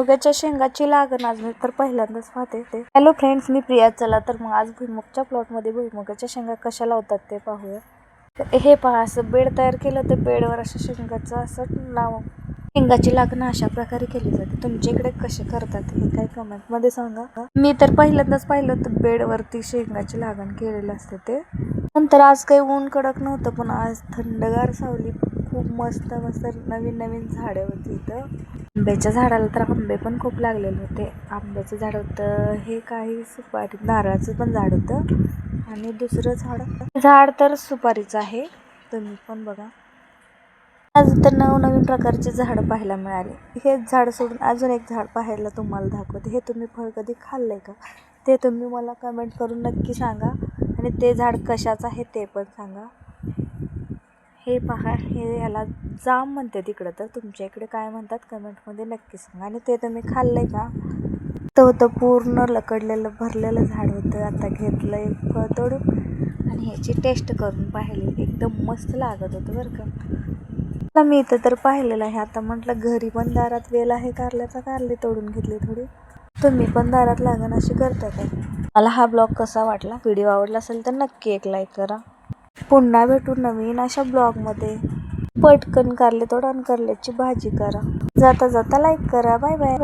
भुईमुगाच्या शेंगाची लागण आज मी तर पहिल्यांदाच पाहते ते. हॅलो फ्रेंड्स, मी प्रिया. चला तर मग आज भुईमुगच्या प्लॉटमध्ये भुईमुगाच्या शेंगा कशा लावतात ते पाहूया. हे पहा, असं बेड तयार केलं तर बेडवर असं शेंगाचं असं लाव शेंगाची लागण अशा प्रकारे केली जाते. तुमच्या इकडे कसे करतात हे काही कमेंटमध्ये सांगा. मी तर पहिल्यांदाच पाहिलं तर बेडवरती शेंगाची लागण केलेलं असते ते. नंतर आज काही ऊन कडक नव्हतं, पण आज थंडगार सावली, खूप मस्त मस्त नवीन नवीन झाडं होती इथं. आंब्याच्या झाडाला तर आंबे पण खूप लागलेले होते. आंब्याचं झाड होतं, हे काही सुपारी नारळाचं पण झाड होतं आणि दुसरं झाड तर सुपारीचं आहे. तुम्ही पण बघा. आज तर नवनवीन प्रकारचे झाडं पाहायला मिळाले. हे झाड सोडून अजून एक झाड पाहायला तुम्हाला दाखवते. हे तुम्ही फळ कधी खाल्लंय का ते तुम्ही मला कमेंट करून नक्की सांगा. आणि ते झाड कशाचं आहे ते पण सांगा. हे पहा, हे याला जाम म्हणते तिकडं, तर तुमच्या इकडे काय म्हणतात कमेंटमध्ये नक्की सांगा. आणि ते तुम्ही खाल्लंय का? तर होतं पूर्ण लकडलेलं भरलेलं झाड होतं. आता घेतलं एक फळ तोडून आणि ह्याची टेस्ट करून पाहिली. एकदम मस्त लागत होतं बरं का. मी इथं तर पाहिलेलं आहे. आता म्हटलं घरी पण दारात वेल आहे कारल्याचा, कारले तोडून घेतले थोडी. तुम्ही पण दारात लागण अशी करता का? मला हा ब्लॉग कसा वाटला, व्हिडिओ आवडला असेल तर नक्की एक लाईक करा. पुन्हा भेटू नवीन अशा ब्लॉगमध्ये. पटकन कारले तोडा आणि कारल्याची भाजी करा. जाता जाता लाईक करा. Bye bye.